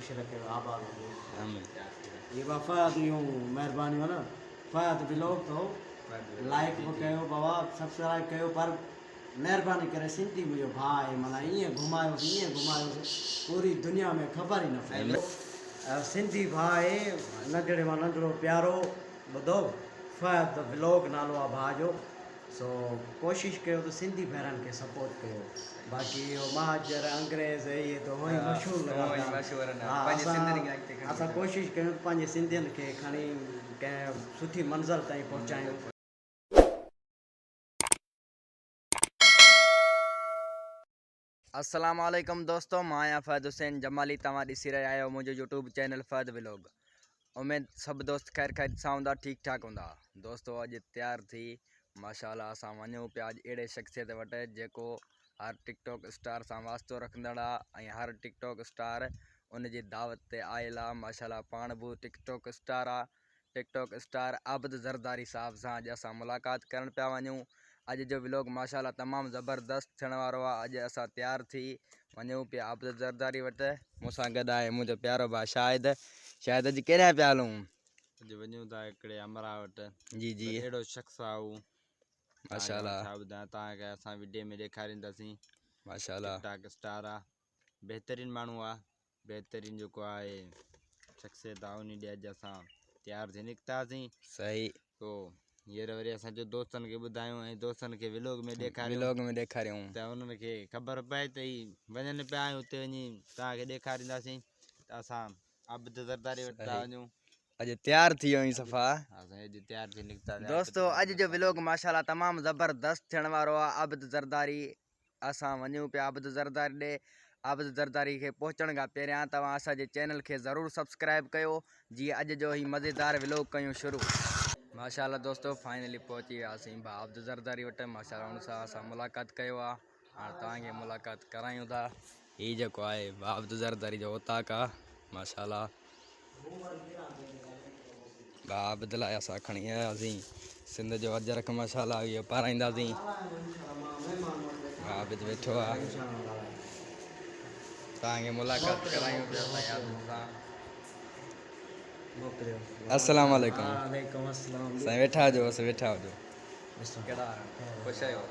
खुश रखे आबाद हो। आमीन। ये फ़ायद यूँ मेहरबानी हो न फ़ायद ब्लॉग तो लाइक भी कयो बाबा सब्सक्राइब कयो पर मेहरबानी करे सिंधी मुझो भाई माना ईअं घुमायोसि पूरी दुनिया में ख़बर ई न पए। सिंधी भाई नंढड़े मां नंढड़ो प्यारो ॿुधो फ़ायद ब्लॉग नालो आहे भाउ जो। सो कोशिशि कयो त सिंधी भाइरनि खे सपोर्ट कयो। बाक़ी इहो महाजर अंग्रेज़ इहे त हुअं ई मशहूरु लॻा। असां कोशिशि कयूं त पंहिंजे सिंधियुनि खे खणी कंहिं सुठी मंज़िल ताईं पहुचायूं। अस्सलाम वालेकुम दोस्तों, मां आहियां फ़ैज़ हुसैन जमाली। तव्हां ॾिसी रहिया आहियो मुंहिंजो यूट्यूब चैनल फ़ैज़ व्लॉग। उमेद सभु दोस्त ख़ैर सां हूंदा, ठीकु ठाक हूंदा। दोस्तों अॼु तैयार थी माशाल्लाह असां वञूं पिया अॼु अहिड़े शख़्सियत वटि जेको हर टिकटॉक स्टार सां वास्तो रखंदड़ आहे ऐं हर टिकटॉक स्टार उनजी दावत ते आयल आहे। माशाल्लाह पाण बि टिकटॉक स्टार आहे। टिकटॉक स्टार आबिद ज़रदारी साहब सां अॼु असां मुलाक़ात करण पिया वञूं। अॼु जो व्लॉग माशाल्लाह तमामु ज़बरदस्त थियण वारो आहे। अॼु असां तैयार थी वञूं पिया आबिद ज़रदारी वटि। मूंसां गॾु आहे मुंहिंजो प्यारो भाउ शाहिद। अॼु केॾांहुं पिया हलूं? अॼु वञूं था हिकिड़े अमरा वटि। जी अहिड़ो शख़्स आहे उहो माशाल्लाह। छा ॿुधायां तव्हांखे, असां वीडियो में ॾेखारींदासीं। माशाल्लाह टिकटॉक स्टार आहे, बहितरीनु माण्हू आहे, बहितरीनु जेको आहे शख़्सियत आहे। उन ॾींहुं अॼु असां तैयार थी निकितासीं। सही। पोइ हींअर वरी असांजो दोस्तनि खे ॿुधायूं ऐं दोस्तनि खे व्लॉग में ॾेखारियूं त उन्हनि खे ख़बर पए त ही वञनि पिया आहियूं हुते वञी तव्हांखे ॾेखारींदासीं। त असां आबिद ज़रदारी वटि था वञूं। अॼु तैयार थी वियो सफ़ा। असां अॼु तैयार थी निकितासीं। दोस्तों अॼु जो व्लॉग माशाल्लाह तमामु ज़बरदस्त थियण वारो आहे। आबिद ज़रदारी असां वञूं पिया आबिद ज़रदारी ॾे। आबिद ज़रदारी खे पहुचण खां पहिरियां तव्हां असांजे चैनल खे ज़रूरु सब्सक्राइब कयो जीअं अॼु जो ही मज़ेदार व्लॉग कयूं शुरू। माशाल्लाह दोस्तों फाइनली पहुची वियासीं भाउ आबिद ज़रदारी वटि। माशाल्लाह हुन सां असां मुलाक़ात कयो आहे। हाणे तव्हांखे मुलाक़ात करायूं था। हीउ जेको आहे भाउ आबिद ज़रदारी जो ओताक आहे। माशाल्लाह भाउ आबिद लाइ असां खणी आयासीं सिंध जो अजरक मसाला इहो पाराईंदासीं। भाउ आबिद वेठो आहे, तव्हांखे मुलाक़ात करायूं पिया साईं आबिद सां। अस्सलाम वालेकुम। साईं वेठा हुजो, बसि वेठा हुजो। कहिड़ा ख़ुशि आहियो?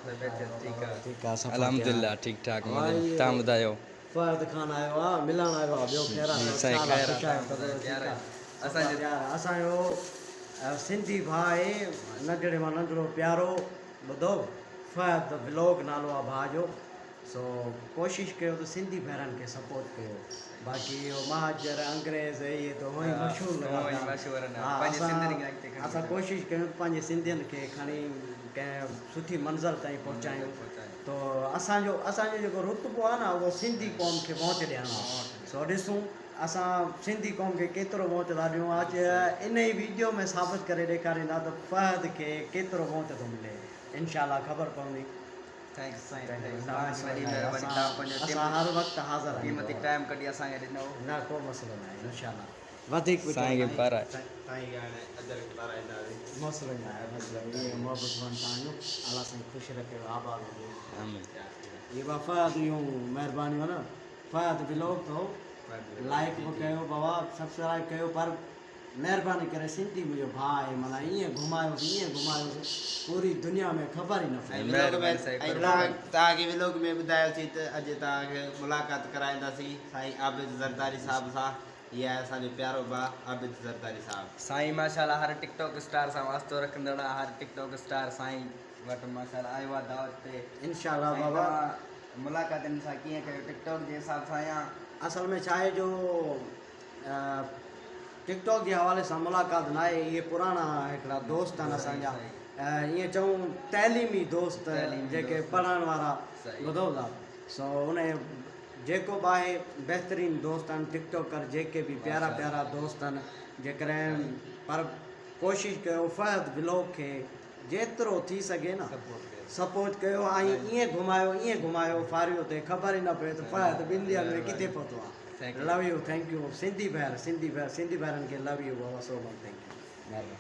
ठीकु आहे अल्हम्दुलिल्लाह ठीकु ठाक। तव्हां ॿुधायो? फ़ायद खान आयो आहे, मिलण आयो आहे। ॿियो असांजो सिंधी भाई नंढड़े मां नंढड़ो प्यारो ॿुधो फ़ायद ब्लॉग नालो आहे भाउ जो। सो कोशिशि कयो त सिंधी भाइरनि खे सपोर्ट कयो। बाक़ी इहो महाजर अंग्रेज़ इहे त हुअं ई मशहूरु लॻा। असां कोशिशि कयूं त पंहिंजे सिंधियुनि खे खणी कंहिं सुठी मंज़िल ताईं पहुचायूं। तो असांजो जेको रुतबो आहे न उहो सिंधी क़ौम खे पहुच ॾियणो आहे। सो ॾिसूं असां सिंधी क़ौम खे केतिरो पहुच था ॾियूं। अॼु इन ई वीडियो में साबित करे ॾेखारींदा त फ़ायद खे केतिरो पहुच थो मिले। इनशाला ख़बर पवंदी। असां हर वक़्तु हाज़िर आहियूं। टाइम कढी असांखे ॾिनो न को मसइलो न आहे इनशाला। वधीक साईं खे पर मसइलो न आहे। इहे मोहबत तव्हांजो अलाह साईं ख़ुशि रखे आबाद हो। ये फ़ायद यूँ मेहरबानी हो न फ़ायद ब्लॉग तो लाइक भी कयो बाबा सब्सक्राइब कयो पर मेहरबानी करे सिंधी मुझो भाई माना ईअं घुमायोसि पूरी दुनिया में ख़बर ई न पए। तव्हांखे व्लॉग में ॿुधायोसीं त अॼु तव्हांखे मुलाक़ात कराईंदासीं साईं आबिद ज़रदारी साहब सां। इहे आहे असांजो प्यारो भाउ आबिद ज़रदारी साहब। साईं माशाल्लाह हर टिकटॉक स्टार सां वास्तो रखंदड़ आहे। हर टिकटॉक स्टार साईं वटि माशाल्लाह आयो आहे दावत ते। इंशाल्लाह बाबा मुलाक़ात हिन सां कीअं कयो? टिकटॉक जे हिसाब सां या असल में छा आहे जो टिकटॉक के हवाले से मुलाक़ात न आहे। इहे पुराना हिकिड़ा दोस्त आहिनि असांजा। ईअं चऊं तइलीमी दोस्त जेके पढ़ण वारा ॿुधो था। सो उन जेको बि आहे बहितरीनु दोस्त आहिनि टिकटॉकर जेके बि प्यारा प्यारा दोस्त आहिनि। जेकॾहिं पर कोशिशि कयो फ़ायद ब्लॉग खे जेतिरो थी सघे न सपोर्ट कयो ऐं ईअं घुमायो फारियो ते ख़बर ई न पए त फ़ायद ॿिनि ॾींहंनि में किथे पहुतो आहे। Love you thank you Sindhi भाइरनि खे लव यू बाबा सो मच थैंक यू महिरबानी।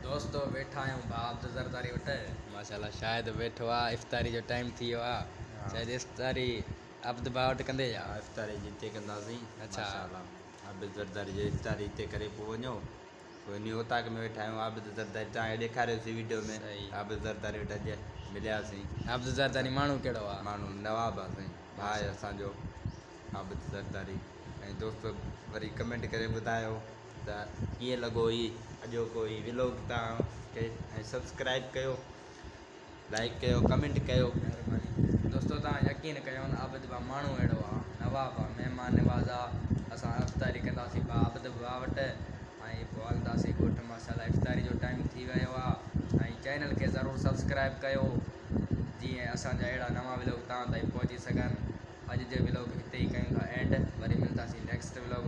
दोस्तों वेठा आहियूं भाउ आबिद ज़रदारी वटि। माशाल्लाह शायद वेठो आहे। इफ़्तारी जो टाइम थी वियो आहे। शायद इफ़्तारी आबिद भाउ वटि कंदे या इफ़्तारी जिते कंदासीं। अच्छा आबिद ज़रदारी जो इफ़्तारी हिते करे पोइ वञो पोइ इन ओताक में वेठा आहियूं आबिद ज़रदारी तव्हांखे ॾेखारियोसीं वीडियो में सही। आबिद ज़रदारी वेठा अॼु मिलियासीं आबिद ज़रदारी माण्हू कहिड़ो आहे? माण्हू नवाब आहे साईं भाउ आहे असांजो आबिद ज़रदारी ऐं दोस्त वरी कमेंट करे ॿुधायो त कीअं लॻो ही अॼोको ही व्लॉग तव्हांखे ऐं सब्सक्राइब कयो लाइक कयो कमेंट कयो महिरबानी दोस्तो तव्हां यकीन कयो न आबिद भाउ माण्हू अहिड़ो आहे नवाब आहे महिमान नवाज़ आहे असां इफ़्तारी कंदासीं आबिद भाउ वटि ऐं पोइ हलंदासीं ॻोठ माशाला इफ़्तारी जो टाइम थी वियो आहे ऐं चैनल खे ज़रूरु सब्सक्राइब कयो जीअं असांजा अहिड़ा नवां व्लॉग तव्हां ताईं पहुची सघनि अॼु जो व्लॉग हिते ई कयूं था एंड वरी मिलंदासीं नेक्स्ट व्लॉग